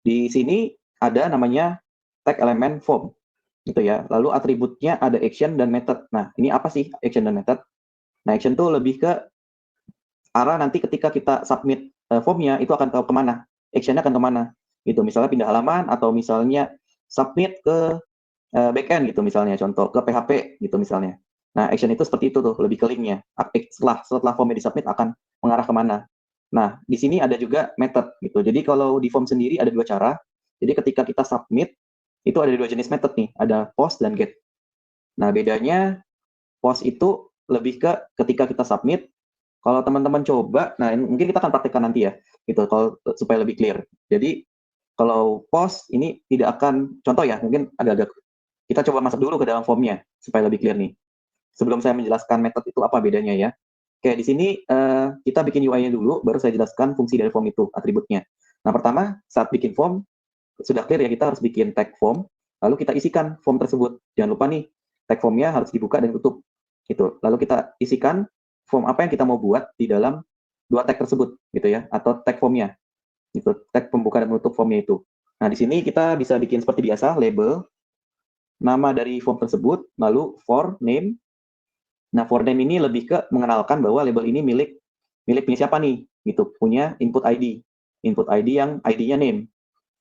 Di sini ada namanya tag elemen form, gitu ya. Lalu atributnya ada action dan method. Nah, ini apa sih action dan method? Nah, action tuh lebih ke arah nanti ketika kita submit formnya itu akan kemana, actionnya akan kemana, gitu. Misalnya pindah halaman atau misalnya submit ke backend gitu misalnya, contoh ke PHP gitu misalnya. Nah, action itu seperti itu tuh, lebih ke linknya. Setelah formnya disubmit akan mengarah kemana. Nah, di sini ada juga method gitu. Jadi kalau di form sendiri ada dua cara. Jadi ketika kita submit itu ada dua jenis method nih, ada post dan get. Nah, bedanya post itu lebih ke ketika kita submit, kalau teman-teman coba, nah mungkin kita akan praktekkan nanti ya, gitu, kalau supaya lebih clear. Jadi kalau post ini tidak akan, contoh ya, mungkin agak-agak kita coba masuk dulu ke dalam formnya supaya lebih clear nih. Sebelum saya menjelaskan metode itu apa bedanya ya. Oke, di sini kita bikin UI-nya dulu, baru saya jelaskan fungsi dari form itu, atributnya. Nah, pertama saat bikin form sudah clear ya, kita harus bikin tag form, lalu kita isikan form tersebut. Jangan lupa nih, tag formnya harus dibuka dan tutup. Gitu. Lalu kita isikan form apa yang kita mau buat di dalam dua tag tersebut, gitu ya, atau tag formnya. Gitu, tag pembuka dan menutup formnya itu. Nah, di sini kita bisa bikin seperti biasa, label, nama dari form tersebut, lalu for name. Nah, for name ini lebih ke mengenalkan bahwa label ini punya siapa nih, gitu, punya input ID. Input ID yang ID-nya name,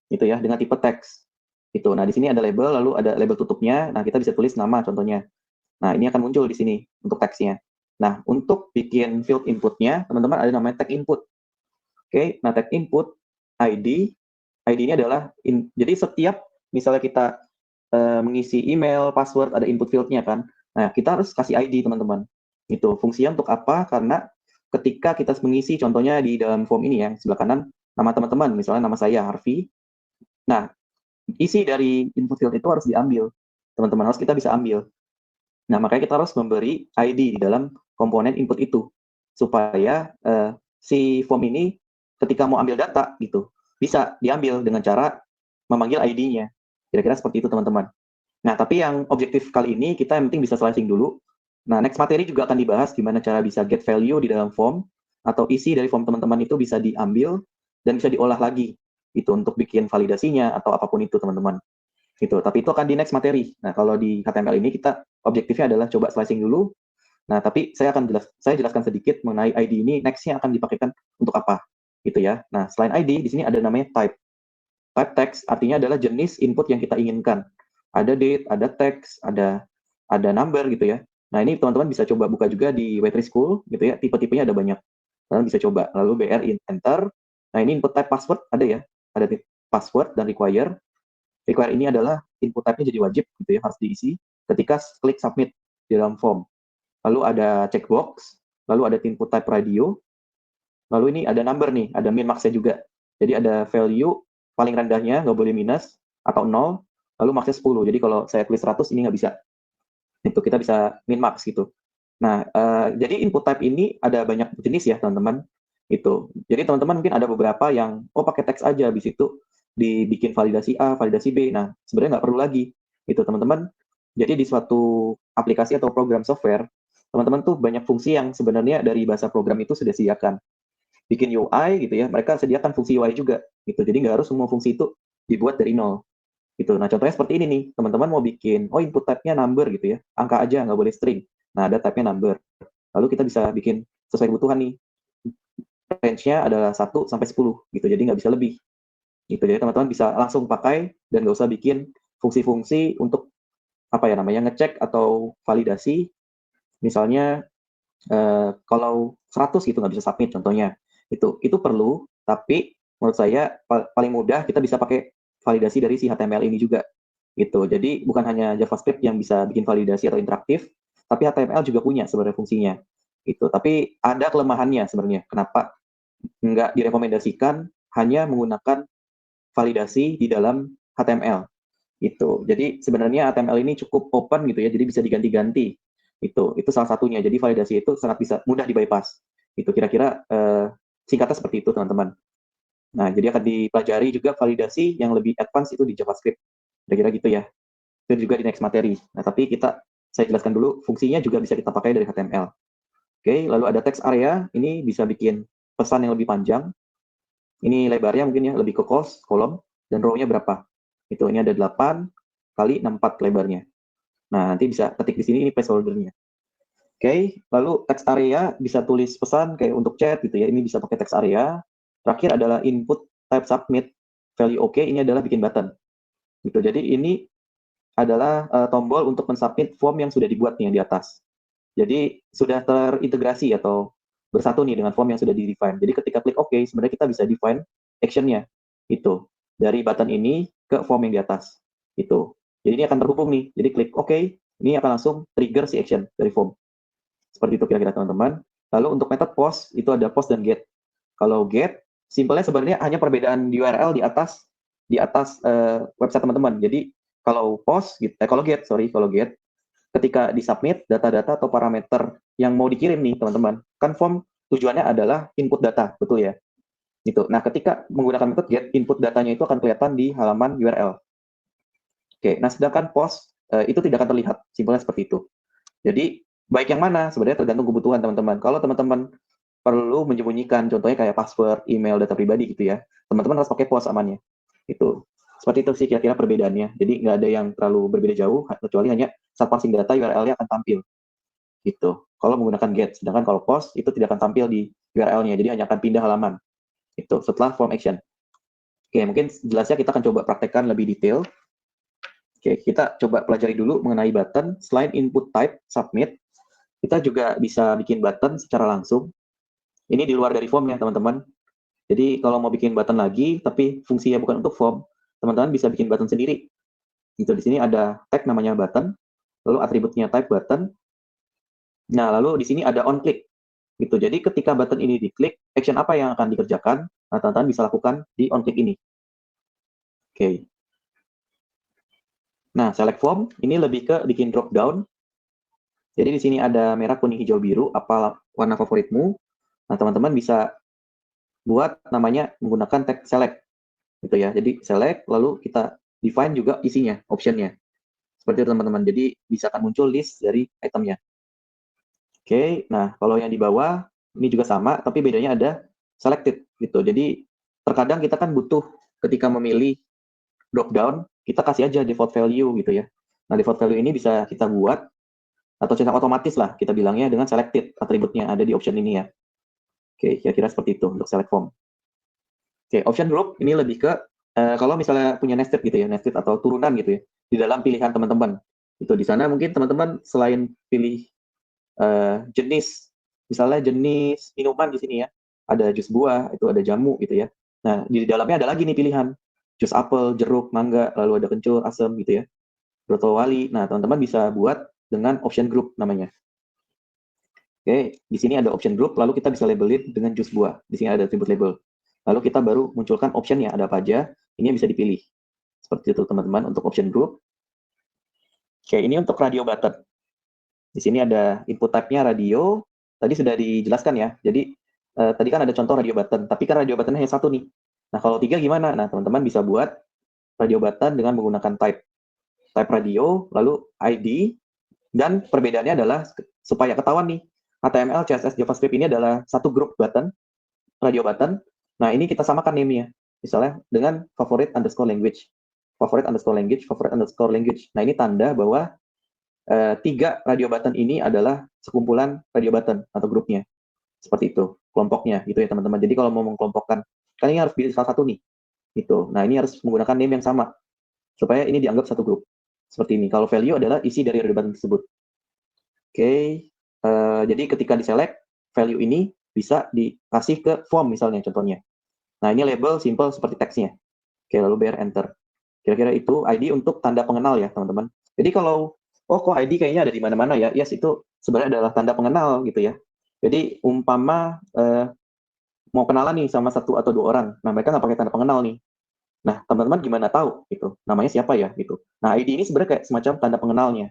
gitu ya, dengan tipe teks. Gitu. Nah, di sini ada label, lalu ada label tutupnya. Nah, kita bisa tulis nama contohnya. Nah, ini akan muncul di sini untuk teksnya. Nah, untuk bikin field inputnya, teman-teman ada namanya tag input. Oke, nah tag input ID, ID ini adalah jadi setiap misalnya kita mengisi email, password, ada input fieldnya kan. Nah, kita harus kasih ID teman-teman. Itu fungsinya untuk apa? Karena ketika kita mengisi, contohnya di dalam form ini ya, sebelah kanan nama teman-teman, misalnya nama saya Harvey. Nah, isi dari input field itu harus diambil, teman-teman, harus kita bisa ambil. Nah, makanya kita harus memberi ID di dalam komponen input itu supaya si form ini ketika mau ambil data gitu bisa diambil dengan cara memanggil ID-nya. Kira-kira seperti itu teman-teman. Nah, tapi yang objektif kali ini kita yang penting bisa slicing dulu. Nah, next materi juga akan dibahas gimana cara bisa get value di dalam form atau isi dari form teman-teman itu bisa diambil dan bisa diolah lagi itu untuk bikin validasinya atau apapun itu teman-teman. Gitu. Tapi itu akan di next materi. Nah, kalau di HTML ini kita objektifnya adalah coba slicing dulu. Nah, tapi saya jelaskan sedikit mengenai ID ini next-nya akan dipakaikan untuk apa, gitu ya. Nah, selain ID di sini ada namanya type. Type text artinya adalah jenis input yang kita inginkan. Ada date, ada text, ada number gitu ya. Nah, ini teman-teman bisa coba buka juga di Waitress School gitu ya. Tipe-tipenya ada banyak. Kalian bisa coba. Lalu BR enter. Nah, ini input type password ada ya. Ada password dan require. Require ini adalah input type-nya jadi wajib gitu ya, harus diisi ketika klik submit di dalam form. Lalu ada checkbox, lalu ada input type radio, lalu ini ada number nih, ada min max-nya juga. Jadi ada value paling rendahnya nggak boleh minus atau 0, lalu max-nya 10. Jadi kalau saya tulis 100 ini nggak bisa. Itu kita bisa min max gitu. Nah, jadi input type ini ada banyak jenis ya teman-teman. Itu. Jadi teman-teman mungkin ada beberapa yang pakai teks aja, habis itu dibikin validasi A, validasi B. Nah, sebenarnya nggak perlu lagi. Itu teman-teman. Jadi di suatu aplikasi atau program software, teman-teman tuh banyak fungsi yang sebenarnya dari bahasa program itu sudah disediakan. Bikin UI gitu ya, mereka sediakan fungsi UI juga. Gitu. Jadi nggak harus semua fungsi itu dibuat dari nol. Gitu. Nah, contohnya seperti ini nih, teman-teman mau bikin, input type-nya number gitu ya, angka aja, nggak boleh string. Nah, ada type-nya number. Lalu kita bisa bikin sesuai kebutuhan nih. Range-nya adalah 1 sampai 10 gitu, jadi nggak bisa lebih. Gitu, jadi teman-teman bisa langsung pakai dan nggak usah bikin fungsi-fungsi untuk apa ya namanya ngecek atau validasi. Misalnya kalau 100 gitu nggak bisa submit contohnya. Itu perlu, tapi menurut saya paling mudah kita bisa pakai validasi dari si HTML ini juga. Gitu. Jadi bukan hanya JavaScript yang bisa bikin validasi atau interaktif, tapi HTML juga punya sebenarnya fungsinya. Gitu. Tapi ada kelemahannya sebenarnya. Kenapa nggak direkomendasikan hanya menggunakan validasi di dalam HTML? Itu. Jadi sebenarnya HTML ini cukup open gitu ya, jadi bisa diganti-ganti. Itu salah satunya. Jadi validasi itu sangat bisa mudah di bypass. Itu kira-kira singkatnya seperti itu teman-teman. Nah, jadi akan dipelajari juga validasi yang lebih advance itu di JavaScript. Kira-kira gitu ya. Itu juga di next materi. Nah, tapi saya jelaskan dulu fungsinya juga bisa kita pakai dari HTML. Oke, lalu ada text area, ini bisa bikin pesan yang lebih panjang. Ini lebarnya mungkin ya lebih ke kolom. dan row-nya berapa. Itu ini ada 8 kali 64 lebarnya. Nah, nanti bisa ketik di sini ini placeholder-nya. Oke, lalu text area bisa tulis pesan kayak untuk chat gitu ya. Ini bisa pakai text area. Terakhir adalah input type submit value oke, ini adalah bikin button. Gitu. Jadi ini adalah tombol untuk mensubmit form yang sudah dibuat nih yang di atas. Jadi sudah terintegrasi atau bersatu nih dengan form yang sudah di-define. Jadi ketika klik OK, sebenarnya kita bisa define action-nya. Itu. Dari button ini ke form yang di atas. Itu. Jadi ini akan terhubung nih. Jadi klik OK, ini akan langsung trigger si action dari form. Seperti itu kira-kira teman-teman. Lalu untuk method post, itu ada post dan get. Kalau get, simpelnya sebenarnya hanya perbedaan di URL di atas website teman-teman. Jadi kalau post, kalau get, ketika disubmit data-data atau parameter yang mau dikirim nih teman-teman, kan form tujuannya adalah input data, betul ya? Gitu. Nah, ketika menggunakan metode get, input datanya itu akan kelihatan di halaman URL. Oke, nah sedangkan post itu tidak akan terlihat, simpelnya seperti itu. Jadi baik yang mana sebenarnya tergantung kebutuhan teman-teman. Kalau teman-teman perlu menyembunyikan, contohnya kayak password, email, data pribadi gitu ya, teman-teman harus pakai post amannya. Itu. Seperti itu sih kira-kira perbedaannya. Jadi nggak ada yang terlalu berbeda jauh, kecuali hanya saat parsing data URL-nya akan tampil. Gitu. Kalau menggunakan get, sedangkan kalau post itu tidak akan tampil di URL-nya, jadi hanya akan pindah halaman. Itu setelah form action. Oke, mungkin jelasnya kita akan coba praktekkan lebih detail. Oke, kita coba pelajari dulu mengenai button. Selain input type, submit, kita juga bisa bikin button secara langsung. Ini di luar dari form ya, teman-teman. Jadi kalau mau bikin button lagi, tapi fungsinya bukan untuk form, teman-teman bisa bikin button sendiri. Gitu, di sini ada tag namanya button, lalu atributnya type button. Nah, lalu di sini ada on click. Gitu. Jadi ketika button ini diklik, action apa yang akan dikerjakan? Nah, teman-teman bisa lakukan di on click ini. Oke. Nah, select form ini lebih ke bikin drop down. Jadi di sini ada merah, kuning, hijau, biru, apa warna favoritmu. Nah, teman-teman bisa buat namanya menggunakan tag select. Gitu ya. Jadi select, lalu kita define juga isinya, optionnya. Seperti itu teman-teman. Jadi bisa akan muncul list dari itemnya. Oke, nah kalau yang di bawah ini juga sama, tapi bedanya ada selected gitu. Jadi terkadang kita kan butuh ketika memilih drop down, kita kasih aja default value gitu ya. Nah default value ini bisa kita buat atau cetak otomatis lah kita bilangnya dengan selected atributnya ada di option ini ya. Oke, kira-kira seperti itu untuk select form. Oke, option group ini lebih ke kalau misalnya punya nested gitu ya, nested atau turunan gitu ya di dalam pilihan teman-teman. Itu di sana mungkin teman-teman selain pilih jenis, misalnya jenis minuman di sini ya, ada jus buah, itu ada jamu gitu ya. Nah, di dalamnya ada lagi nih pilihan, jus apel, jeruk, mangga, lalu ada kencur, asam gitu ya, broto wali. Nah, teman-teman bisa buat dengan option group namanya. Oke, di sini ada option group, lalu kita bisa labelin dengan jus buah. Di sini ada atribut label. Lalu kita baru munculkan optionnya, ada apa aja, ini yang bisa dipilih. Seperti itu teman-teman untuk option group. Oke, ini untuk radio button. Di sini ada input type-nya radio, tadi sudah dijelaskan ya. Jadi tadi kan ada contoh radio button, tapi kan radio button hanya satu nih. Nah kalau 3 gimana? Nah teman-teman bisa buat radio button dengan menggunakan type radio, lalu ID, dan perbedaannya adalah supaya ketahuan nih, HTML, CSS, JavaScript ini adalah satu grup button, radio button. Nah ini kita samakan name-nya, misalnya dengan favorite underscore language. Favorite underscore language, favorite underscore language. Nah ini tanda bahwa 3 radio button ini adalah sekumpulan radio button atau grupnya. Seperti itu, kelompoknya gitu ya teman-teman. Jadi kalau mau mengkelompokkan, kan ini harus pilih salah satu nih. Gitu. Nah, ini harus menggunakan name yang sama supaya ini dianggap satu grup. Seperti ini. Kalau value adalah isi dari radio button tersebut. Oke. Jadi ketika diselect, value ini bisa dikasih ke form misalnya contohnya. Nah, ini label simple seperti teksnya. Oke, lalu bayar enter. Kira-kira itu ID untuk tanda pengenal ya, teman-teman. Jadi kalau kok ID kayaknya ada di mana-mana ya. Yes, itu sebenarnya adalah tanda pengenal gitu ya. Jadi umpama mau kenalan nih sama satu atau 2 orang. Nah, mereka nggak pakai tanda pengenal nih. Nah, teman-teman gimana tahu gitu? Namanya siapa ya gitu. Nah, ID ini sebenarnya kayak semacam tanda pengenalnya.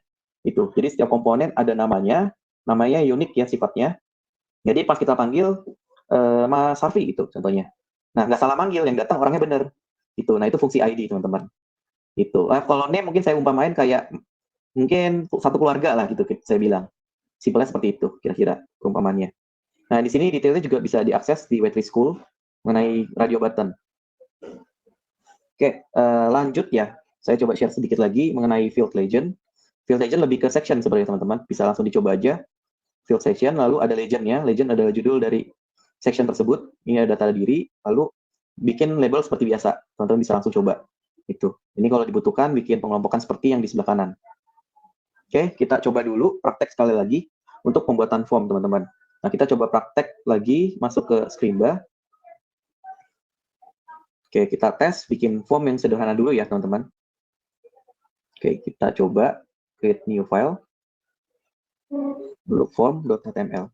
Itu. Jadi setiap komponen ada namanya unik ya sifatnya. Jadi pas kita panggil Mas Sarfi gitu contohnya. Nah, nggak salah manggil, yang datang orangnya bener. Itu. Nah, itu fungsi ID, teman-teman. Itu. Kalau name mungkin saya umpamain kayak mungkin satu keluarga lah gitu saya bilang. Simpelnya seperti itu kira-kira perumpamannya. Nah, di sini detailnya juga bisa diakses di Waitress School mengenai radio button. Oke, lanjut ya. Saya coba share sedikit lagi mengenai field legend. Field legend lebih ke section sebenarnya teman-teman. Bisa langsung dicoba aja. Field section, lalu ada legendnya. Legend adalah judul dari section tersebut. Ini ada data diri, lalu bikin label seperti biasa. Teman-teman bisa langsung coba. Itu. Ini kalau dibutuhkan bikin pengelompokan seperti yang di sebelah kanan. Oke, kita coba dulu praktek sekali lagi untuk pembuatan form, teman-teman. Nah, kita coba praktek lagi masuk ke Scrimba. Oke, kita tes bikin form yang sederhana dulu ya, teman-teman. Oke, kita coba create new file. Dulu form.html.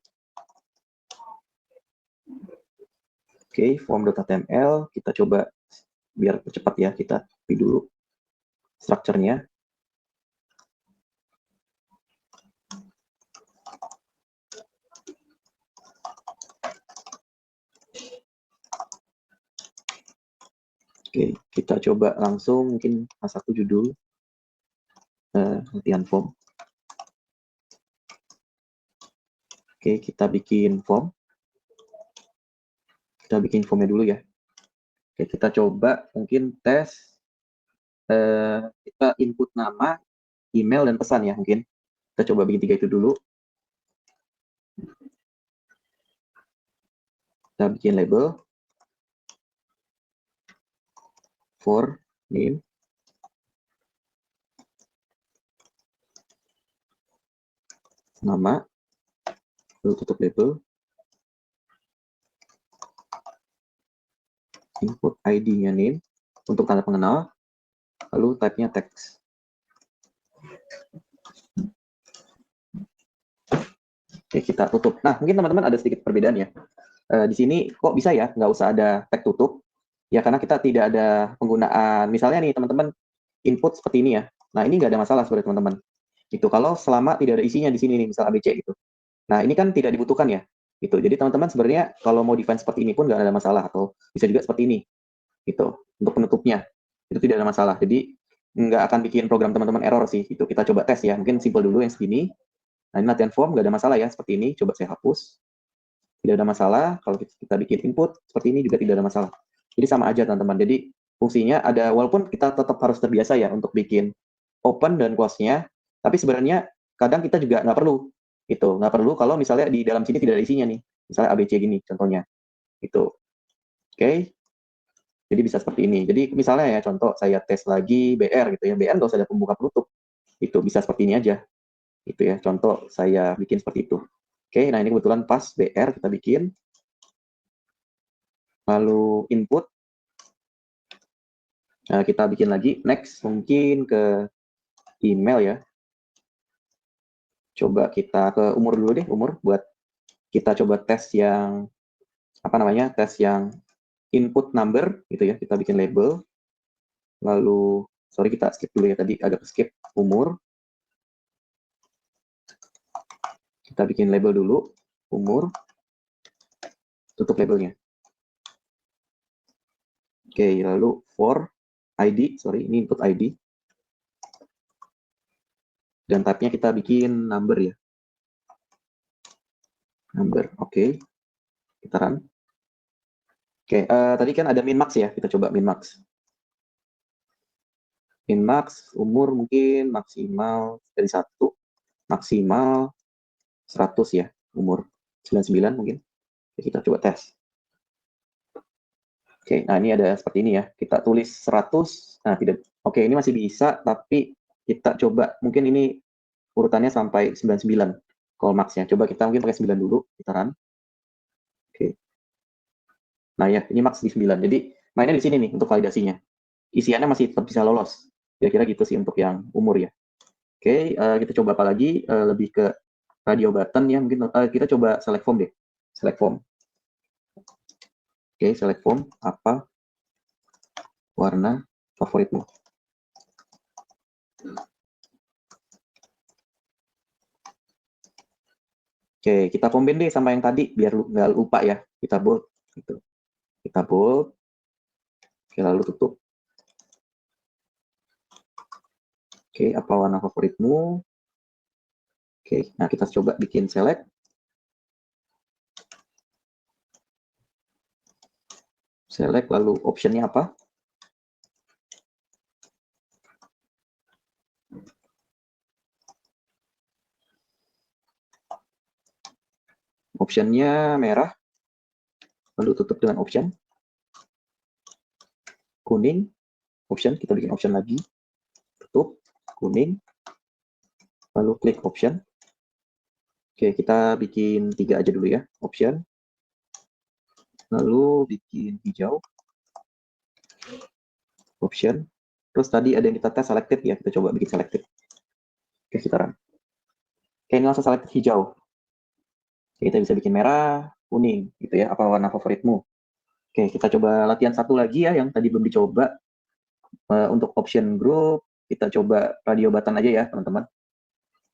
Oke, form.html. Kita coba biar cepat ya, kita copy dulu strukturnya. Oke, kita coba langsung mungkin A1 judul latihan form. Oke, kita bikin form. Kita bikin formnya dulu ya. Oke, kita coba mungkin tes. Kita input nama, email, dan pesan ya mungkin. Kita coba bikin 3 itu dulu. Kita bikin label. For name. Nama. Lalu tutup label. Input ID-nya name. Untuk tanda pengenal. Lalu type-nya text. Oke, kita tutup. Nah, mungkin teman-teman ada sedikit perbedaan ya. Di sini kok bisa ya, nggak usah ada tag tutup. Ya, karena kita tidak ada penggunaan, misalnya nih teman-teman, input seperti ini ya. Nah, ini nggak ada masalah sebenarnya teman-teman. Itu kalau selama tidak ada isinya di sini nih, misal ABC gitu. Nah, ini kan tidak dibutuhkan ya. Gitu. Jadi teman-teman sebenarnya kalau mau define seperti ini pun nggak ada masalah, atau bisa juga seperti ini. Gitu. Untuk penutupnya. Itu tidak ada masalah. Jadi nggak akan bikin program teman-teman error sih. Itu kita coba tes ya. Mungkin simple dulu yang segini. Nah, ini latihan form nggak ada masalah ya seperti ini. Coba saya hapus. Tidak ada masalah. Kalau kita bikin input seperti ini juga tidak ada masalah. Jadi sama aja teman-teman. Jadi fungsinya ada, walaupun kita tetap harus terbiasa ya untuk bikin open dan close-nya, tapi sebenarnya kadang kita juga nggak perlu. Itu nggak perlu kalau misalnya di dalam sini tidak ada isinya nih. Misalnya ABC gini contohnya. Itu. Oke. Jadi bisa seperti ini. Jadi misalnya ya contoh saya tes lagi BR gitu ya. BR nggak usah ada pembuka penutup. Itu bisa seperti ini aja. Itu ya. Contoh saya bikin seperti itu. Oke, nah ini kebetulan pas BR kita bikin. Lalu input. Nah, kita bikin lagi. Next mungkin ke email ya. Coba kita ke umur dulu deh, umur buat kita coba tes yang apa namanya? Tes yang input number gitu ya. Kita bikin label. Lalu sorry kita skip dulu ya tadi agak skip umur. Kita bikin label dulu umur. Tutup labelnya. Oke, lalu for ID, sorry ini input ID. Dan type-nya kita bikin number ya. Number, oke. Kita run. Oke, tadi kan ada min max ya, kita coba min max. Min max, umur mungkin maksimal dari 1, maksimal 100 ya, umur 99 mungkin. Oke, kita coba tes. Oke, nah ini ada seperti ini ya, kita tulis 100, nah tidak, oke ini masih bisa, tapi kita coba, mungkin ini urutannya sampai 99, call max-nya. Coba kita mungkin pakai 9 dulu, kita run. Oke. Nah ya, ini max di 9. Jadi mainnya di sini nih untuk validasinya. Isiannya masih tetap bisa lolos. Kira-kira gitu sih untuk yang umur ya. Oke, kita coba apa lagi? Lebih ke radio button ya. Mungkin kita coba select form deh. Select form. Oke, select form. Apa warna favoritmu? Oke, kita combine deh sama yang tadi biar nggak lupa ya. Kita bold. Gitu. Kita bold. Oke, lalu tutup. Oke, apa warna favoritmu? Oke, nah kita coba bikin select. Select lalu optionnya apa? Optionnya merah, lalu tutup dengan option. Kuning, option, kita bikin option lagi. Tutup, kuning, lalu klik option. Oke, kita bikin 3 aja dulu ya, option. Lalu bikin hijau, option. Terus tadi ada yang kita tes selected ya, kita coba bikin selected. Oke, kita run. Oke, ini langsung selected hijau. Oke, kita bisa bikin merah, kuning, gitu ya, apa warna favoritmu. Oke, kita coba latihan satu lagi ya, yang tadi belum dicoba. Untuk option group, kita coba radio button aja ya, teman-teman.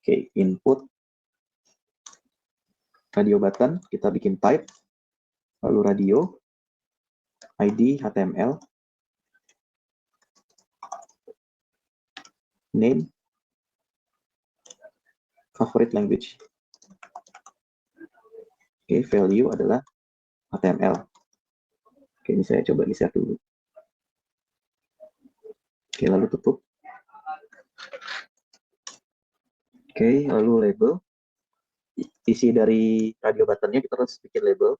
Oke, input, radio button, kita bikin type, lalu radio, ID, HTML, name, favorite language. Oke, value adalah HTML. Oke, ini saya coba di-share dulu. Oke, lalu tutup. Oke, lalu label. Isi dari radio buttonnya kita harus bikin label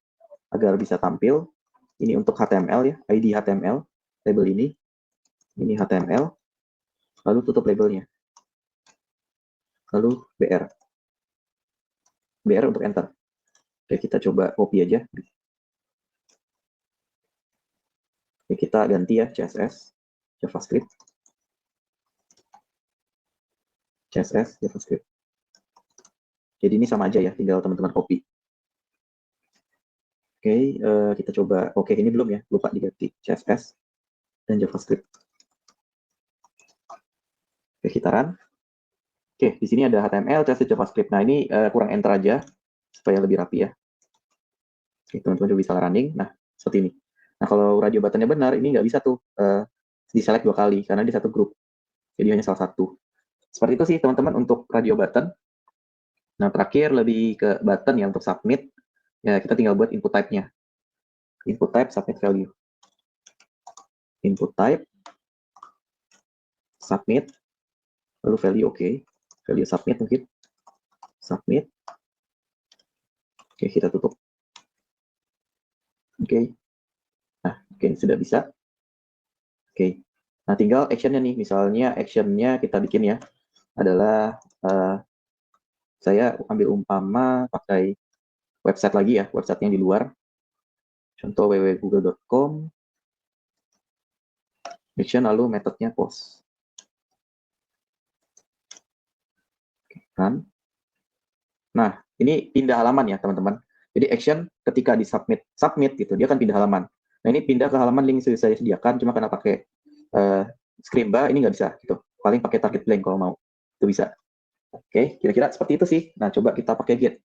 agar bisa tampil. Ini untuk HTML ya, ID HTML, label ini HTML, lalu tutup labelnya. Lalu BR. BR untuk enter. Oke, kita coba copy aja. Oke, kita ganti ya CSS, JavaScript. CSS, JavaScript. Jadi ini sama aja ya, tinggal teman-teman copy. Oke, kita coba. Oke, ini belum ya, lupa diganti CSS dan JavaScript. Oke, kita run. Oke, di sini ada HTML, CSS, JavaScript. Nah, ini kurang enter aja supaya lebih rapi ya. Oke, teman-teman juga bisa running. Nah, seperti ini. Nah, kalau radio buttonnya benar, ini nggak bisa tuh di-select 2 kali karena di satu grup. Jadi hanya salah satu. Seperti itu sih teman-teman untuk radio button. Nah, terakhir lebih ke button ya untuk submit. Ya, kita tinggal buat input type-nya. Input type, submit value. Input type, submit, lalu value oke. Value submit mungkin. Submit. Oke, kita tutup. Oke. Nah, oke, sudah bisa. Oke. Nah, tinggal action-nya nih. Misalnya action-nya kita bikin ya. Adalah saya ambil umpama pakai website lagi ya, website yang di luar. Contoh www.google.com. Action lalu metodenya post. Kan? Nah, ini pindah halaman ya teman-teman. Jadi action ketika di submit gitu, dia akan pindah halaman. Nah, ini pindah ke halaman link yang saya sediakan, cuma karena pakai Scrimba ini nggak bisa gitu. Paling pakai target blank kalau mau, itu bisa. Oke, kira-kira seperti itu sih. Nah, coba kita pakai get.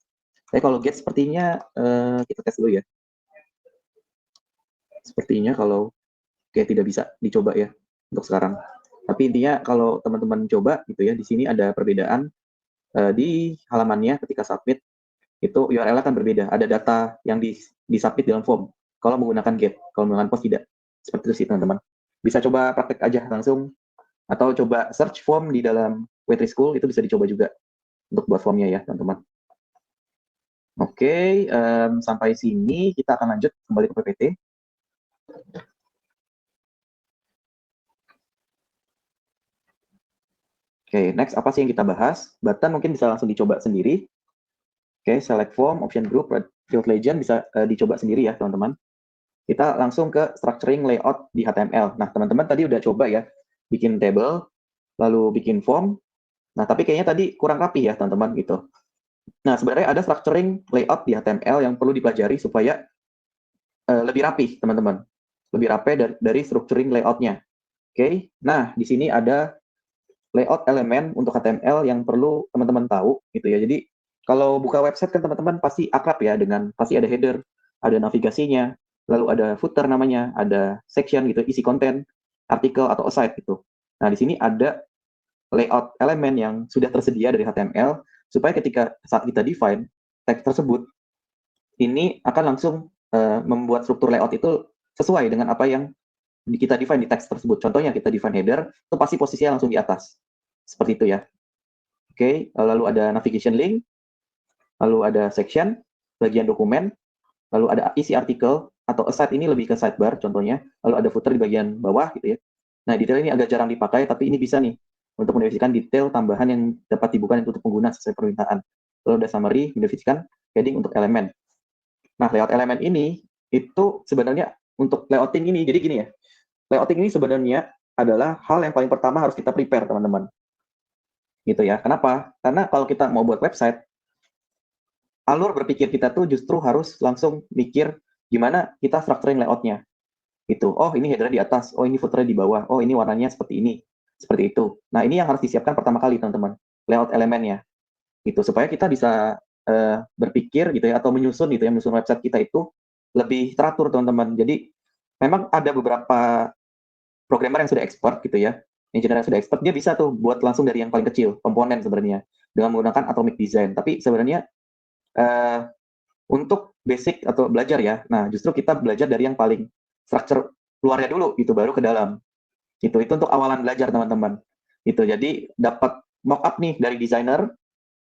Tapi kalau get sepertinya kita tes dulu ya. Sepertinya kalau kayak tidak bisa dicoba ya untuk sekarang. Tapi intinya kalau teman-teman coba gitu ya, di sini ada perbedaan di halamannya ketika submit itu URL akan berbeda. Ada data yang disubmit dalam form. Kalau menggunakan get, kalau menggunakan post tidak. Seperti itu sih teman-teman. Bisa coba praktek aja langsung atau coba search form di dalam Waitress School, itu bisa dicoba juga untuk buat formnya ya teman-teman. Oke, sampai sini kita akan lanjut kembali ke PPT. Oke, next apa sih yang kita bahas? Button mungkin bisa langsung dicoba sendiri. Oke, select form, option group, field legend bisa dicoba sendiri ya teman-teman. Kita langsung ke structuring layout di HTML. Nah, teman-teman tadi udah coba ya, bikin table, lalu bikin form. Nah, tapi kayaknya tadi kurang rapi ya teman-teman gitu. Nah, sebenarnya ada structuring layout di HTML yang perlu dipelajari supaya lebih rapi teman-teman. Lebih rapi dari structuring layout-nya. Oke, nah di sini ada layout elemen untuk HTML yang perlu teman-teman tahu gitu ya. Jadi kalau buka website kan teman-teman pasti akrab ya dengan pasti ada header, ada navigasinya, lalu ada footer namanya, ada section gitu, isi konten, artikel atau aside gitu. Nah, di sini ada layout elemen yang sudah tersedia dari HTML supaya ketika saat kita define tag tersebut ini akan langsung membuat struktur layout itu sesuai dengan apa yang kita define di teks tersebut. Contohnya kita define header, itu pasti posisinya langsung di atas. Seperti itu ya. Oke, lalu ada navigation link, lalu ada section, bagian dokumen, lalu ada isi artikel, atau aside ini lebih ke sidebar contohnya, lalu ada footer di bagian bawah gitu ya. Nah, detail ini agak jarang dipakai, tapi ini bisa nih untuk mendefinisikan detail tambahan yang dapat dibuka dan tutup pengguna sesuai permintaan. Lalu ada summary, mendefinisikan heading untuk elemen. Nah, layout elemen ini itu sebenarnya untuk layouting ini, jadi gini ya, layouting ini sebenarnya adalah hal yang paling pertama harus kita prepare, teman-teman. Gitu ya. Kenapa? Karena kalau kita mau buat website, alur berpikir kita tuh justru harus langsung mikir gimana kita structuring layoutnya. Gitu. Oh, ini header di atas, oh ini footer di bawah, oh ini warnanya seperti ini, seperti itu. Nah, ini yang harus disiapkan pertama kali, teman-teman. Layout elemennya. Gitu, supaya kita bisa berpikir gitu ya, atau menyusun gitu ya, menyusun website kita itu lebih teratur, teman-teman. Jadi, memang ada beberapa programmer yang sudah expert gitu ya, engineer yang sudah expert, dia bisa tuh buat langsung dari yang paling kecil, komponen sebenarnya, dengan menggunakan atomic design. Tapi sebenarnya uh, untuk basic atau belajar ya, nah justru kita belajar dari yang paling structure luarnya dulu, gitu, baru ke dalam. Itu untuk awalan belajar, teman-teman. Gitu, jadi dapat mockup nih dari desainer,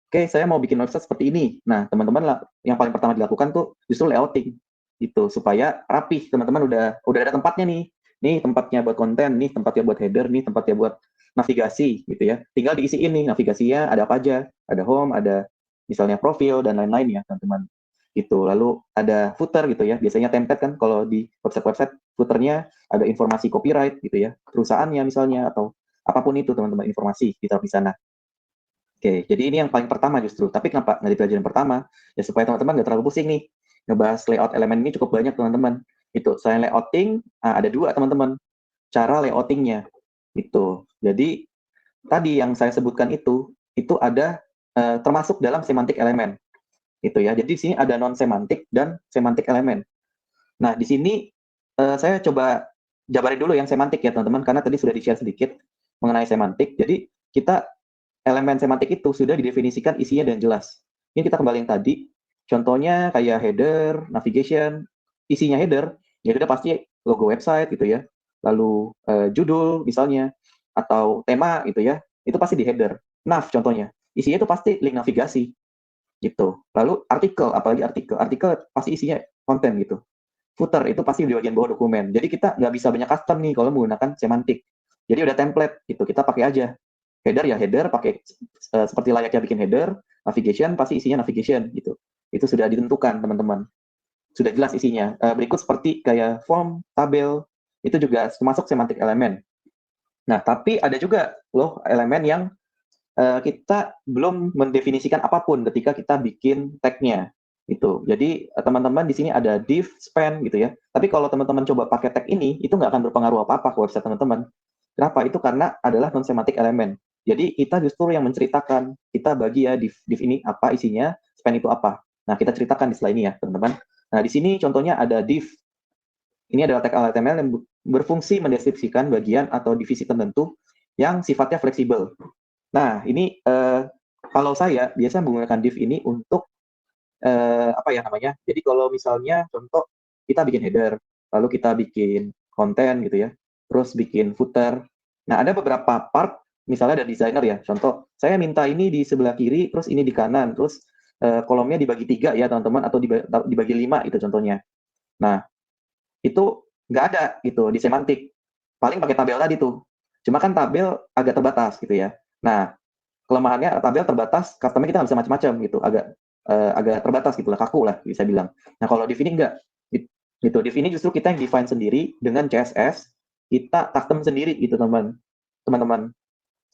oke, saya mau bikin website seperti ini. Nah, teman-teman lah, yang paling pertama dilakukan tuh justru layouting, gitu, supaya rapih. Teman-teman udah ada tempatnya nih. Nih tempatnya buat konten, nih tempatnya buat header, nih tempatnya buat navigasi, gitu ya. Tinggal diisi ini navigasinya ada apa aja, ada home, ada misalnya profil dan lain-lain ya, teman-teman. Gitu. Lalu ada footer gitu ya. Biasanya template kan kalau di website-website footernya ada informasi copyright gitu ya, perusahaannya misalnya atau apapun itu, teman-teman, informasi ditaruh di sana. Oke, jadi ini yang paling pertama justru. Tapi kenapa nggak dipelajarin pertama? Ya supaya teman-teman nggak terlalu pusing nih. Ngebahas layout elemen ini cukup banyak, teman-teman. Itu, selain layouting, ada dua, teman-teman. Cara layoutingnya. Itu. Jadi, tadi yang saya sebutkan itu ada termasuk dalam semantik elemen. Itu ya. Jadi di sini ada non-semantik dan semantik elemen. Nah, di sini saya coba jabarin dulu yang semantik ya, teman-teman. Karena tadi sudah di-share sedikit mengenai semantik. Jadi, kita elemen semantik itu sudah didefinisikan isinya dan jelas. Ini kita kembali yang tadi, contohnya kayak header, navigation, isinya header, ya udah pasti logo website gitu ya, lalu judul misalnya, atau tema gitu ya, itu pasti di header. Nav contohnya, isinya itu pasti link navigasi gitu. Lalu artikel, apalagi artikel pasti isinya konten gitu. Footer itu pasti di bagian bawah dokumen. Jadi kita nggak bisa banyak custom nih kalau menggunakan semantik. Jadi udah template gitu, kita pakai aja. Header ya header, pakai seperti layaknya bikin header, navigation pasti isinya navigation gitu. Itu sudah ditentukan, teman-teman. Sudah jelas isinya. Berikut seperti kayak form, tabel, itu juga termasuk semantik elemen. Nah, tapi ada juga loh elemen yang kita belum mendefinisikan apapun ketika kita bikin tag-nya. Gitu. Jadi teman-teman di sini ada div, span gitu ya. Tapi kalau teman-teman coba pakai tag ini, itu nggak akan berpengaruh apa-apa ke website teman-teman. Kenapa? Itu karena adalah non-semantic elemen. Jadi kita justru yang menceritakan, kita bagi ya div ini apa isinya, span itu apa. Nah, kita ceritakan di slide ini ya, teman-teman. Nah, di sini contohnya ada div. Ini adalah tag HTML yang berfungsi mendeskripsikan bagian atau divisi tertentu yang sifatnya fleksibel. Nah, ini kalau saya biasa menggunakan div ini untuk apa ya namanya? Jadi kalau misalnya contoh kita bikin header, lalu kita bikin konten gitu ya, terus bikin footer. Nah, ada beberapa part, misalnya ada desainer ya, contoh saya minta ini di sebelah kiri, terus ini di kanan, terus kolomnya dibagi 3 ya teman-teman, atau dibagi 5 itu contohnya. Nah, itu nggak ada gitu di semantik. Paling pakai tabel tadi tuh. Cuma kan tabel agak terbatas gitu ya. Nah, kelemahannya tabel terbatas, customnya kita nggak bisa macam-macam gitu, agak terbatas gitu lah, kaku lah bisa bilang. Nah, kalau div ini enggak. Gitu. Div ini justru kita yang define sendiri dengan CSS, kita custom sendiri gitu, teman-teman.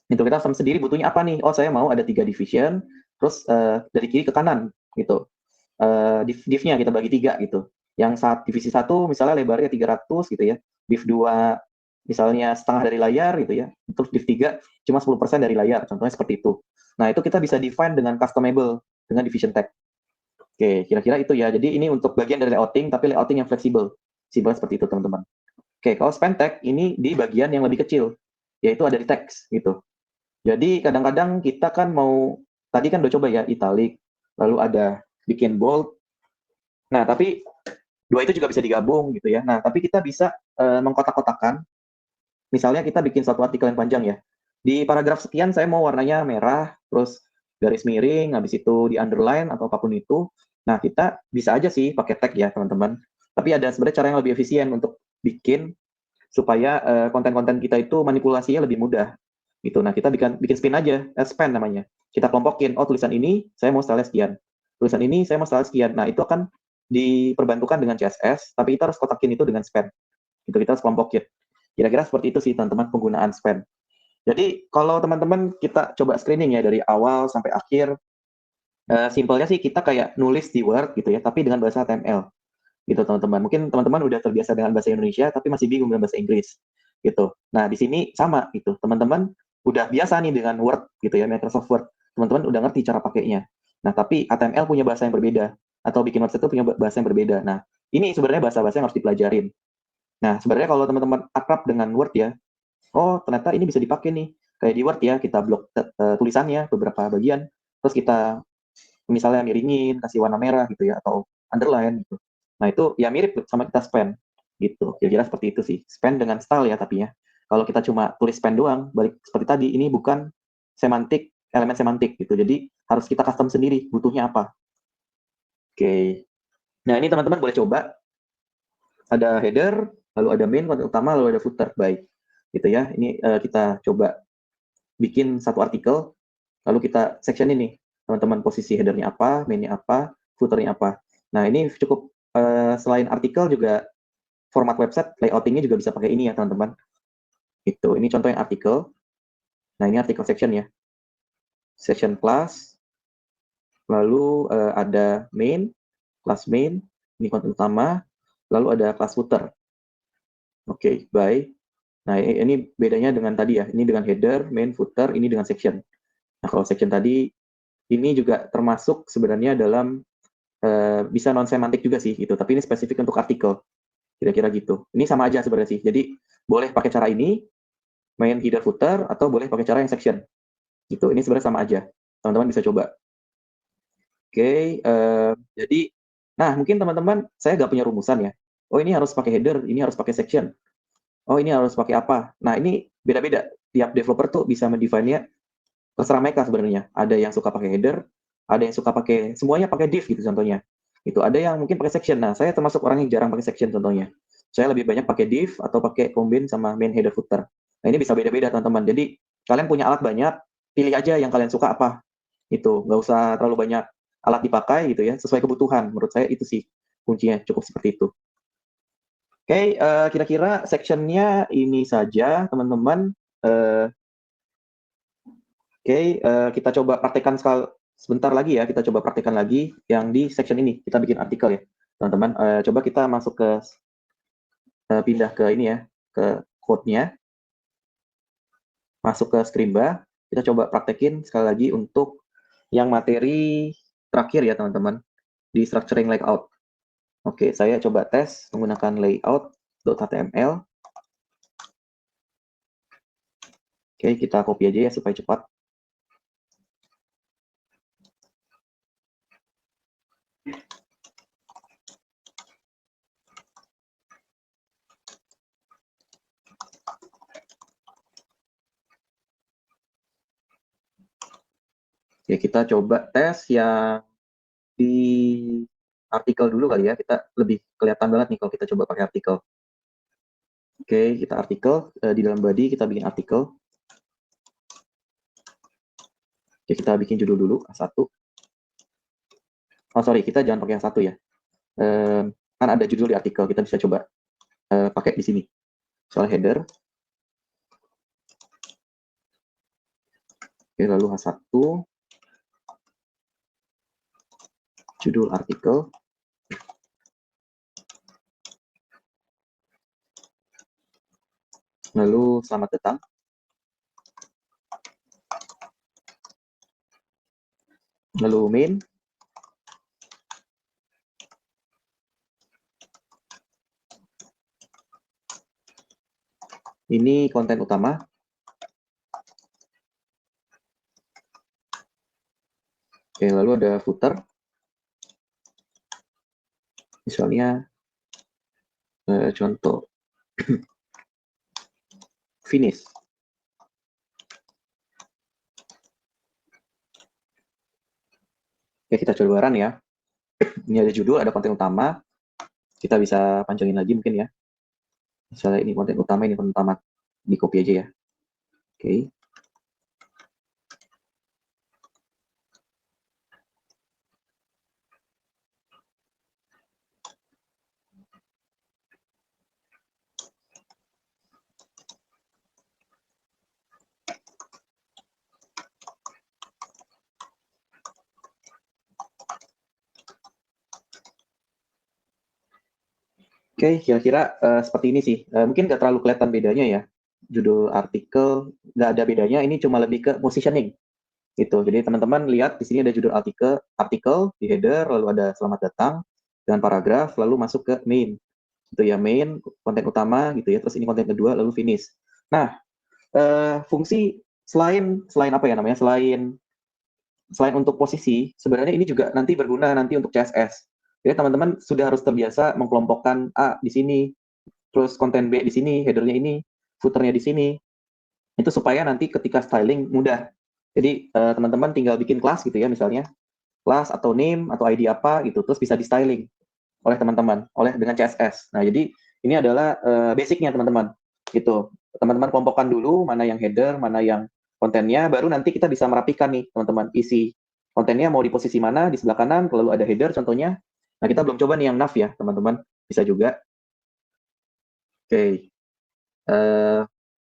Itu kita custom sendiri butuhnya apa nih? Oh, saya mau ada 3 division, terus dari kiri ke kanan gitu. Div-nya kita bagi 3 gitu. Yang divisi 1 misalnya lebarnya 300 gitu ya. Div 2 misalnya setengah dari layar gitu ya. Terus div 3 cuma 10% dari layar, contohnya seperti itu. Nah, itu kita bisa define dengan customable dengan division tag. Oke, kira-kira itu ya. Jadi ini untuk bagian dari layouting, tapi layouting yang fleksibel. Simpel seperti itu, teman-teman. Oke, kalau span tag ini di bagian yang lebih kecil, yaitu ada di teks gitu. Jadi kadang-kadang kita kan mau, tadi kan udah coba ya italic, lalu ada bikin bold. Nah, tapi dua itu juga bisa digabung gitu ya. Nah, tapi kita bisa mengkotak-kotakan. Misalnya kita bikin satu artikel yang panjang ya. Di paragraf sekian saya mau warnanya merah, terus garis miring, habis itu di underline atau apapun itu. Nah, kita bisa aja sih pakai tag ya, teman-teman. Tapi ada sebenarnya cara yang lebih efisien untuk bikin supaya konten-konten kita itu manipulasinya lebih mudah. Gitu. Nah, kita bikin bikin spin aja, span namanya. Kita kelompokin, oh tulisan ini saya mau style sekian. Tulisan ini saya mau style sekian. Nah, itu akan diperbantukan dengan CSS, tapi kita harus kotakin itu dengan span. Itu kita harus kelompokin. Kira-kira seperti itu sih teman-teman penggunaan span. Jadi kalau teman-teman kita coba screening ya dari awal sampai akhir, simpelnya sih kita kayak nulis di Word gitu ya, tapi dengan bahasa HTML gitu teman-teman. Mungkin teman-teman udah terbiasa dengan bahasa Indonesia tapi masih bingung dengan bahasa Inggris gitu. Nah di sini sama gitu, teman-teman udah biasa nih dengan Word gitu ya, Microsoft Word. Teman-teman udah ngerti cara pakainya. Nah tapi HTML punya bahasa yang berbeda atau bikin website itu punya bahasa yang berbeda. Nah ini sebenarnya bahasa-bahasa yang harus dipelajarin. Nah sebenarnya kalau teman-teman akrab dengan Word ya, oh ternyata ini bisa dipakai nih. Kayak di Word ya, kita blok tulisannya beberapa bagian, terus kita misalnya miringin, kasih warna merah gitu ya, atau underline gitu. Nah itu ya mirip sama kita span gitu. Kira-kira seperti itu sih. Span dengan style ya tapi ya. Kalau kita cuma tulis span doang, balik seperti tadi, ini bukan semantik, elemen semantik gitu. Jadi harus kita custom sendiri, butuhnya apa. Oke. Nah ini teman-teman boleh coba. Ada header, lalu ada main, konten utama, lalu ada footer. Baik. Gitu ya. Ini kita coba bikin satu artikel, lalu kita section ini, teman-teman posisi headernya apa, mainnya apa, footernya apa. Nah ini cukup selain artikel juga format website layoutingnya juga bisa pakai ini ya teman-teman. Itu ini contoh yang artikel. Nah ini artikel section ya, section class, lalu ada main, class main, ini konten utama, lalu ada class footer. Oke, baik. Nah ini bedanya dengan tadi ya, ini dengan header, main, footer, ini dengan section. Nah kalau section tadi ini juga termasuk sebenarnya dalam bisa non semantik juga sih gitu, tapi ini spesifik untuk artikel, kira-kira gitu. Ini sama aja sebenarnya sih. Jadi boleh pakai cara ini, main header footer, atau boleh pakai cara yang section. Gitu. Ini sebenarnya sama aja. Teman-teman bisa coba. Oke, jadi, nah mungkin teman-teman saya nggak punya rumusan ya. Oh ini harus pakai header, ini harus pakai section. Oh ini harus pakai apa? Nah ini beda-beda. Tiap developer tuh bisa mendefine-nya terserah mereka sebenarnya. Ada yang suka pakai header, ada yang suka pakai semuanya pakai div gitu contohnya. Itu ada yang mungkin pakai section. Nah, saya termasuk orang yang jarang pakai section contohnya. Saya lebih banyak pakai div atau pakai combine sama main header footer. Nah, ini bisa beda-beda teman-teman. Jadi, kalian punya alat banyak, pilih aja yang kalian suka apa. Itu, nggak usah terlalu banyak alat dipakai gitu ya, sesuai kebutuhan. Menurut saya itu sih kuncinya, cukup seperti itu. Oke, kira-kira sectionnya ini saja teman-teman. Uh, Oke, kita coba praktekkan sebentar lagi ya, kita coba praktekkan lagi yang di section ini. Kita bikin artikel ya, teman-teman. Coba kita masuk ke pindah ke ini ya, ke code-nya, masuk ke Scrimba. Kita coba praktekin sekali lagi untuk yang materi terakhir ya, teman-teman, di structuring layout. Oke, saya coba tes menggunakan layout.html. Oke, kita copy aja ya supaya cepat. Oke, kita coba tes yang di artikel dulu kali ya, kita lebih kelihatan banget nih kalau kita coba pakai artikel. Oke, kita artikel, di dalam body kita bikin artikel. Oke, kita bikin judul dulu, A1. Oh sorry, kita jangan pakai yang satu ya. Kan ada judul di artikel, kita bisa coba pakai di sini. Soal header. Oke, lalu H1. Judul artikel. Lalu selamat datang. Lalu main. Ini konten utama. Oke, lalu ada footer. Misalnya contoh finish. Oke, kita coba run ya. Ini ada judul, ada konten utama. Kita bisa panjangin lagi mungkin ya. Misalnya ini konten utama, ini konten utama. Di copy aja ya. Oke. Oke, kira-kira seperti ini sih. Mungkin nggak terlalu kelihatan bedanya ya. Judul artikel nggak ada bedanya. Ini cuma lebih ke positioning gitu. Jadi teman-teman lihat di sini ada judul artikel di header, lalu ada selamat datang dengan paragraf, lalu masuk ke main. Gitu ya, main konten utama gitu ya. Terus ini konten kedua, lalu finish. Nah, fungsi selain apa ya namanya? Selain untuk posisi, sebenarnya ini juga nanti berguna nanti untuk CSS. Jadi teman-teman sudah harus terbiasa mengkelompokkan A di sini, terus konten B di sini, headernya ini, footernya di sini. Itu supaya nanti ketika styling mudah. Jadi teman-teman tinggal bikin kelas gitu ya misalnya, kelas atau name atau ID apa gitu, terus bisa di styling oleh teman-teman, dengan CSS. Nah, jadi ini adalah basicnya teman-teman. Gitu. Teman-teman kelompokkan dulu mana yang header, mana yang kontennya, baru nanti kita bisa merapikan nih teman-teman, isi kontennya mau di posisi mana, di sebelah kanan, lalu ada header contohnya. Nah, kita belum coba nih yang nav ya teman-teman, bisa juga. Oke,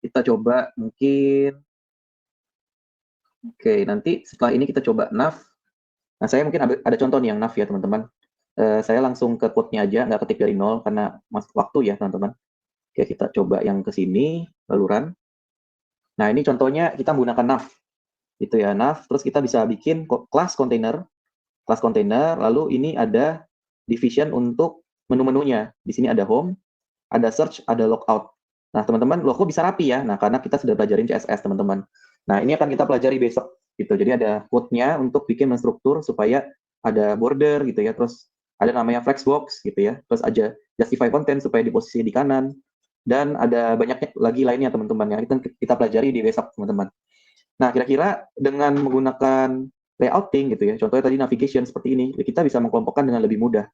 kita coba mungkin, oke nanti setelah ini kita coba nav. Nah, saya mungkin ada contoh nih yang nav ya teman-teman. Saya langsung ke code-nya aja, nggak ketik dari nol karena masuk waktu ya teman-teman. Oke, kita coba yang ke sini, lalu run. Nah, ini contohnya kita menggunakan nav, gitu ya, nav. Terus kita bisa bikin kelas container, lalu ini ada division untuk menu-menunya. Di sini ada home, ada search, ada logout. Nah, teman-teman, logo bisa rapi ya. Nah, karena kita sudah pelajarin CSS, teman-teman. Nah, ini akan kita pelajari besok, gitu. Jadi ada code-nya untuk bikin struktur supaya ada border, gitu ya. Terus ada namanya flexbox, gitu ya. Terus aja justify content supaya di posisi di kanan. Dan ada banyak lagi lainnya, teman-teman. Yang kita pelajari di besok, teman-teman. Nah, kira-kira dengan menggunakan layouting, gitu ya. Contohnya tadi navigation seperti ini, kita bisa mengkelompokkan dengan lebih mudah.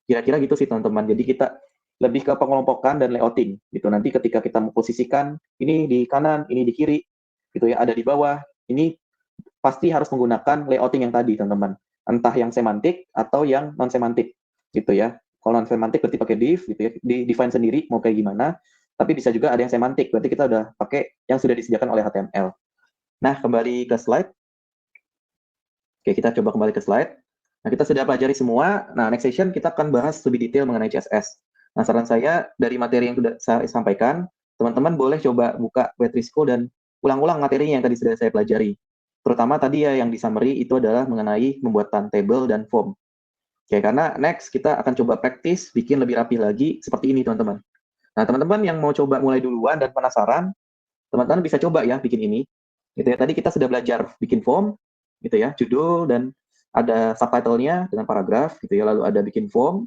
Kira-kira gitu sih, teman-teman. Jadi kita lebih ke pengelompokan dan layouting gitu. Nanti ketika kita memposisikan ini di kanan, ini di kiri, gitu ya, ada di bawah, ini pasti harus menggunakan layouting yang tadi, teman-teman. Entah yang semantik atau yang non semantik, gitu ya. Kalau non semantik berarti pakai div, gitu ya, di define sendiri mau kayak gimana. Tapi bisa juga ada yang semantik, berarti kita udah pakai yang sudah disediakan oleh HTML. Nah, kembali ke slide. Oke, kita coba kembali ke slide. Nah, kita sudah pelajari semua. Nah, next session kita akan bahas lebih detail mengenai CSS. Nah, saran saya dari materi yang sudah saya sampaikan, teman-teman boleh coba buka Wetrisco dan ulang-ulang materinya yang tadi sudah saya pelajari. Terutama tadi ya yang di summary itu adalah mengenai pembuatan table dan form. Oke, karena next kita akan coba praktis bikin lebih rapi lagi seperti ini, teman-teman. Nah, teman-teman yang mau coba mulai duluan dan penasaran, teman-teman bisa coba ya bikin ini. Gitu ya. Tadi kita sudah belajar bikin form, gitu ya, judul dan ada subtitle-nya dengan paragraf, gitu ya. Lalu ada bikin form,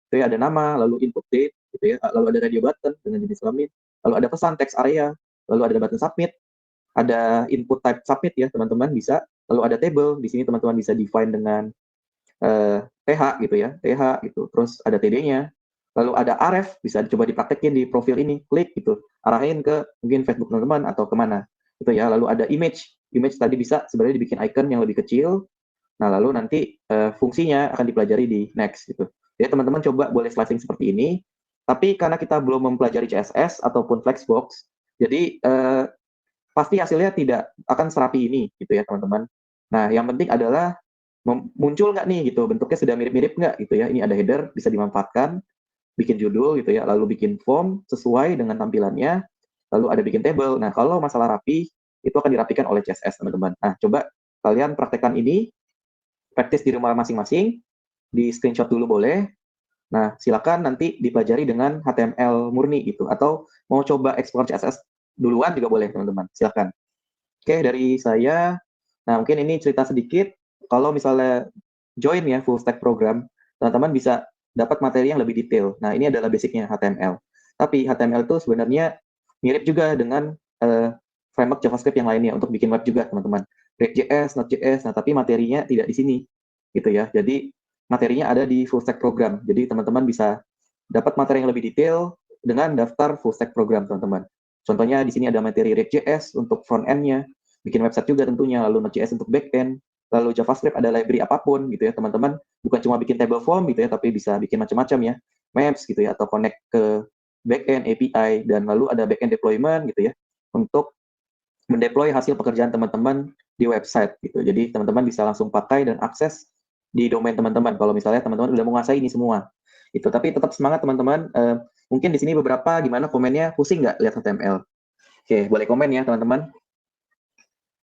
gitu ya, ada nama, lalu input date, gitu ya. Lalu ada radio button dengan jenis submit, lalu ada pesan text area, lalu ada button submit, ada input type submit ya teman-teman bisa. Lalu ada table, di sini teman-teman bisa define dengan TH gitu ya, TH gitu. Terus ada TD-nya. Lalu ada RF, bisa coba dipraktekin di profil ini, klik gitu, arahin ke mungkin Facebook teman-teman atau kemana gitu ya. Lalu ada image tadi bisa sebenarnya dibikin icon yang lebih kecil. Nah, lalu nanti fungsinya akan dipelajari di next gitu. Jadi teman-teman coba boleh slicing seperti ini. Tapi karena kita belum mempelajari CSS ataupun Flexbox, jadi pasti hasilnya tidak akan serapi ini gitu ya teman-teman. Nah, yang penting adalah muncul nggak nih gitu, bentuknya sudah mirip-mirip nggak gitu ya. Ini ada header, bisa dimanfaatkan, bikin judul gitu ya, lalu bikin form sesuai dengan tampilannya, lalu ada bikin table. Nah, kalau masalah rapi, itu akan dirapikan oleh CSS, teman-teman. Nah, coba kalian praktekkan ini, praktis di rumah masing-masing, di screenshot dulu boleh. Nah, silakan nanti dipelajari dengan HTML murni gitu, atau mau coba ekspor CSS duluan juga boleh, teman-teman. Silakan. Oke, dari saya, nah mungkin ini cerita sedikit, kalau misalnya join ya full stack program, teman-teman bisa dapat materi yang lebih detail. Nah, ini adalah basicnya HTML. Tapi HTML itu sebenarnya mirip juga dengan framework JavaScript yang lainnya untuk bikin web juga, teman-teman. React.js, Node.js, nah tapi materinya tidak di sini, gitu ya. Jadi materinya ada di full stack program. Jadi teman-teman bisa dapat materi yang lebih detail dengan daftar full stack program, teman-teman. Contohnya di sini ada materi React.js untuk front end-nya, bikin website juga tentunya, lalu Node.js untuk back end, lalu JavaScript ada library apapun gitu ya, teman-teman. Bukan cuma bikin table form gitu ya, tapi bisa bikin macam-macam ya, maps gitu ya, atau connect ke back end API, dan lalu ada back end deployment gitu ya, untuk mendeploy hasil pekerjaan teman-teman di website gitu. Jadi teman-teman bisa langsung pakai dan akses di domain teman-teman kalau misalnya teman-teman udah menguasai ini semua. Itu. Tapi tetap semangat teman-teman. Mungkin di sini beberapa gimana komennya, pusing nggak lihat HTML? Oke, boleh komen ya teman-teman.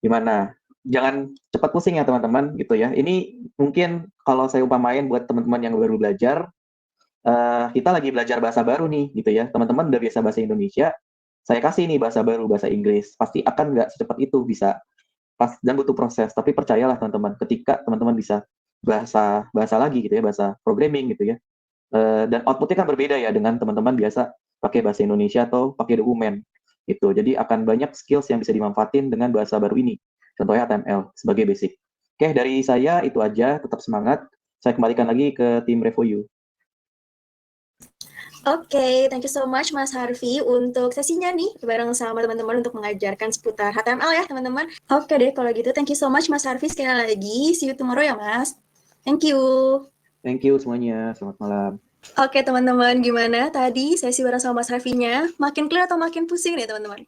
Gimana? Jangan cepat pusing ya teman-teman gitu ya. Ini mungkin kalau saya umpamain buat teman-teman yang baru belajar, kita lagi belajar bahasa baru nih gitu ya. Teman-teman udah biasa bahasa Indonesia, saya kasih nih bahasa baru, bahasa Inggris, pasti akan nggak secepat itu bisa pas dan butuh proses. Tapi percayalah teman-teman, ketika teman-teman bisa bahasa lagi gitu ya, bahasa programming gitu ya, dan outputnya kan berbeda ya dengan teman-teman biasa pakai bahasa Indonesia atau pakai dokumen gitu. Jadi akan banyak skills yang bisa dimanfaatin dengan bahasa baru ini. Contohnya HTML sebagai basic. Oke, dari saya itu aja. Tetap semangat. Saya kembalikan lagi ke tim Revoyu. Oke, thank you so much Mas Harvey untuk sesinya nih bareng sama teman-teman untuk mengajarkan seputar HTML ya teman-teman. Oke deh kalau gitu, thank you so much Mas Harvey sekali lagi. See you tomorrow ya Mas. Thank you. Thank you semuanya. Selamat malam. Oke teman-teman, gimana tadi sesi bareng sama Mas Harvey-nya? Makin clear atau makin pusing nih teman-teman?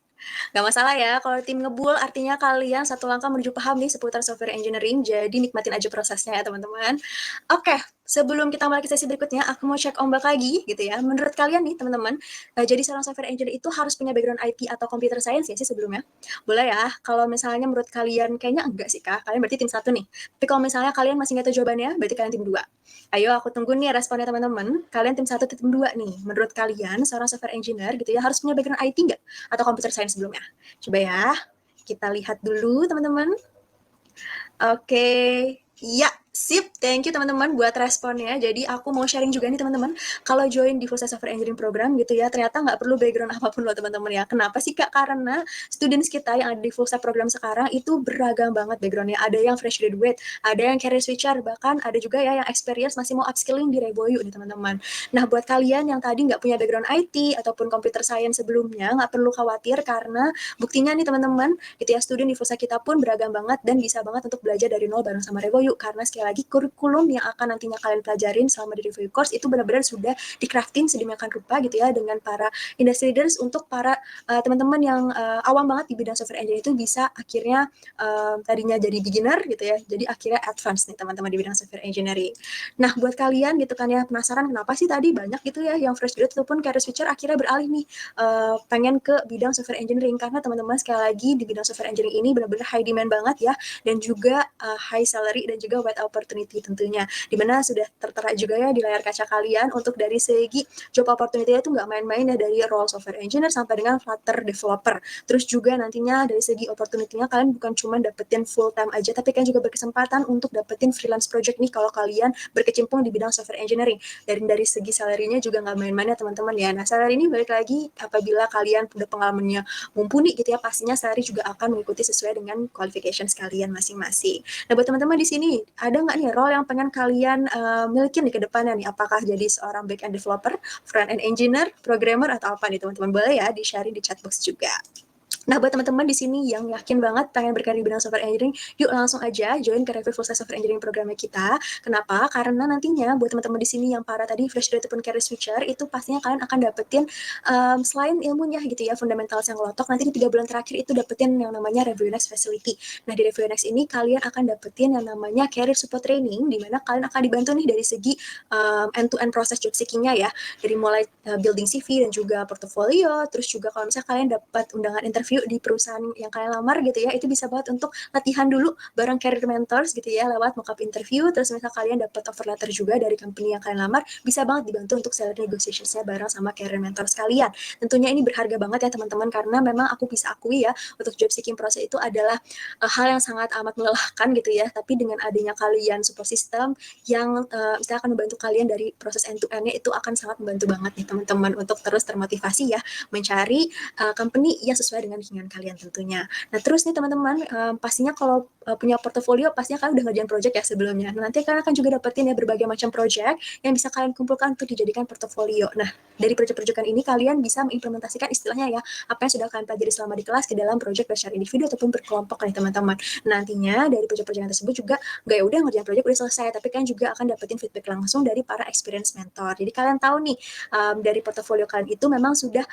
Gak masalah ya, kalau tim ngebul artinya kalian satu langkah menuju paham nih seputar software engineering, jadi nikmatin aja prosesnya ya teman-teman. Oke, sebelum kita mulai ke sesi berikutnya, aku mau cek ombak lagi gitu ya. Menurut kalian nih teman-teman, jadi seorang software engineer itu harus punya background IT atau computer science ya sih sebelumnya? Boleh ya, kalau misalnya menurut kalian kayaknya enggak sih kak, kalian berarti tim 1 nih. Tapi kalau misalnya kalian masih nggak tahu jawabannya, berarti kalian tim 2. Ayo aku tunggu nih responnya teman-teman. Kalian tim 1 tim 2 nih. Menurut kalian seorang software engineer gitu ya harus punya background IT nggak? Atau computer science sebelumnya? Coba ya, kita lihat dulu teman-teman. Oke, ya, sip. Thank you teman-teman buat responnya. Jadi aku mau sharing juga nih teman-teman. Kalau join di Full Stack Software Engineering Program gitu ya, ternyata nggak perlu background apapun loh teman-teman ya. Kenapa sih Kak? Karena students kita yang ada di Full Stack program sekarang itu beragam banget backgroundnya. Ada yang fresh graduate, ada yang career switcher, bahkan ada juga ya yang experience masih mau upskilling di Revoyu nih teman-teman. Nah buat kalian yang tadi nggak punya background IT ataupun computer science sebelumnya, nggak perlu khawatir karena buktinya nih teman-teman, gitu ya, student di Full Stack kita pun beragam banget dan bisa banget untuk belajar dari nol bareng sama Revoyu. Karena sekali lagi kurikulum yang akan nantinya kalian pelajarin selama di Revoyu course itu benar-benar sudah di-crafting sedemikian rupa gitu ya dengan para industry leaders untuk para teman-teman yang awam banget di bidang software engineering itu bisa akhirnya tadinya jadi beginner gitu ya, jadi akhirnya advance nih teman-teman di bidang software engineering. Nah buat kalian gitu kan ya penasaran kenapa sih tadi banyak gitu ya yang fresh graduate ataupun career switcher akhirnya beralih nih pengen ke bidang software engineering, karena teman-teman sekali lagi di bidang software engineering ini benar-benar high demand banget ya, dan juga high salary dan juga wide opportunity tentunya, dimana sudah tertera juga ya di layar kaca kalian untuk dari segi job opportunity itu nggak main-main ya, dari role software engineer sampai dengan Flutter developer. Terus juga nantinya dari segi opportunity-nya kalian bukan cuma dapetin full time aja, tapi kan juga berkesempatan untuk dapetin freelance project nih kalau kalian berkecimpung di bidang software engineering. Dan dari segi salary-nya juga nggak main-main ya teman-teman ya. Nah salary ini balik lagi apabila kalian udah pengalamannya mumpuni gitu ya, pastinya salary juga akan mengikuti sesuai dengan qualifications kalian masing-masing. Nah buat teman-teman di sini ada nggak nih role yang pengen kalian milikin nih ke depannya nih? Apakah jadi seorang back end developer, front end engineer, programmer, atau apa nih teman-teman? Boleh ya di-sharing di chat box juga. Nah, buat teman-teman di sini yang yakin banget pengen berkarir di bidang software engineering, yuk langsung aja join ke Review Full Stack Software Engineering programnya kita. Kenapa? Karena nantinya buat teman-teman di sini yang para tadi fresh graduate ataupun career switcher, itu pastinya kalian akan dapetin selain ilmunya gitu ya, fundamentals yang ngelotok, nanti di 3 bulan terakhir itu dapetin yang namanya Review Next Facility. Nah, di Review Next ini kalian akan dapetin yang namanya career support training, di mana kalian akan dibantu nih dari segi end-to-end proses job seeking-nya ya, dari mulai building CV dan juga portfolio, terus juga kalau misalnya kalian dapat undangan interview di perusahaan yang kalian lamar gitu ya, itu bisa banget untuk latihan dulu bareng career mentors gitu ya, lewat mock-up interview. Terus misalnya kalian dapat offer letter juga dari company yang kalian lamar, bisa banget dibantu untuk salary negotiationsnya bareng sama career mentors kalian. Tentunya ini berharga banget ya teman-teman, karena memang aku bisa akui ya, untuk job seeking process itu adalah hal yang sangat amat melelahkan gitu ya, tapi dengan adanya kalian support system yang misalnya akan membantu kalian dari proses end to end-nya, itu akan sangat membantu banget nih teman-teman untuk terus termotivasi ya mencari company yang sesuai dengan sampingan kalian tentunya. Nah, terus nih teman-teman, pastinya kalau punya portofolio, pastinya kalian udah ngerjain project ya sebelumnya. Nah, nanti kalian akan juga dapetin ya berbagai macam project yang bisa kalian kumpulkan untuk dijadikan portofolio. Nah, dari project-projectan ini kalian bisa mengimplementasikan istilahnya ya, apa yang sudah kalian pelajari selama di kelas ke dalam project secara individu ataupun berkelompok nih teman-teman. Nantinya dari project-project tersebut juga gak ya udah ngerjain project udah selesai, tapi kalian juga akan dapetin feedback langsung dari para experience mentor. Jadi kalian tahu nih dari portofolio kalian itu memang sudah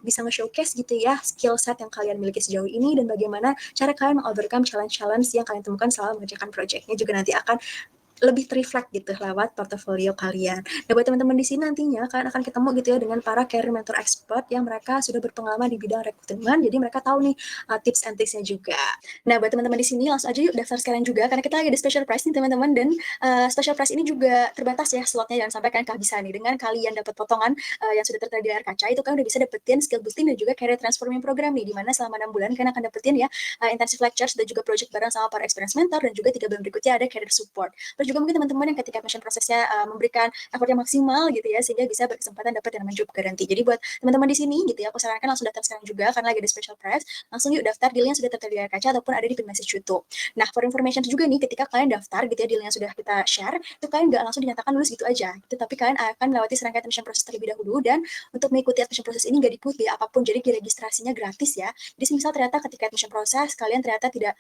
bisa nge-showcase gitu ya skill set yang kalian miliki sejauh ini dan bagaimana cara kalian meng-overcome challenge-challenge yang kalian temukan selama mengerjakan projectnya juga nanti akan lebih terreflect gitu lewat portofolio kalian. Nah, buat teman-teman di sini nantinya kalian akan ketemu gitu ya dengan para career mentor expert yang mereka sudah berpengalaman di bidang rekrutmen, jadi mereka tahu nih tips and tricks-nya juga. Nah, buat teman-teman di sini langsung aja yuk daftar sekalian juga karena kita lagi ada special price nih teman-teman, dan special price ini juga terbatas ya slotnya, jangan sampai kalian kehabisan nih. Dengan kalian dapat potongan yang sudah tertera di layar kaca, itu kalian udah bisa dapetin skill boosting dan juga career transforming program nih, dimana selama 6 bulan kalian akan dapetin ya intensive lectures dan juga project bareng sama para experience mentor, dan juga 3 bulan berikutnya ada career support. Terus juga mungkin teman-teman yang ketika admission prosesnya memberikan effort yang maksimal gitu ya, sehingga bisa berkesempatan dapat yang namanya job guarantee. Jadi buat teman-teman di sini gitu ya, aku sarankan langsung daftar sekarang juga karena lagi ada special price. Langsung yuk daftar, deal yang sudah tertera di layar kaca ataupun ada di pin message YouTube. Nah, for information juga nih, ketika kalian daftar gitu ya, deal yang sudah kita share, itu kalian nggak langsung dinyatakan lulus gitu aja, gitu, tapi kalian akan melewati serangkaian admission proses terlebih dahulu, dan untuk mengikuti admission proses ini nggak dipungut biaya apapun, jadi registrasinya gratis ya. Jadi misal ternyata ketika admission proses kalian ternyata tidak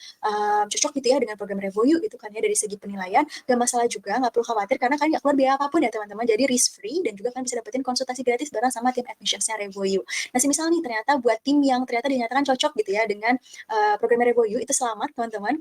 cocok gitu ya dengan program Revoyu gitu kan ya, dari segi penilaian, gak masalah juga, nggak perlu khawatir karena kalian nggak keluar biaya apapun ya teman-teman, jadi risk free, dan juga kalian bisa dapetin konsultasi gratis bareng sama tim admissionsnya Revoyu. Nah, misal nih ternyata buat tim yang ternyata dinyatakan cocok gitu ya dengan program Revoyu, itu selamat teman-teman.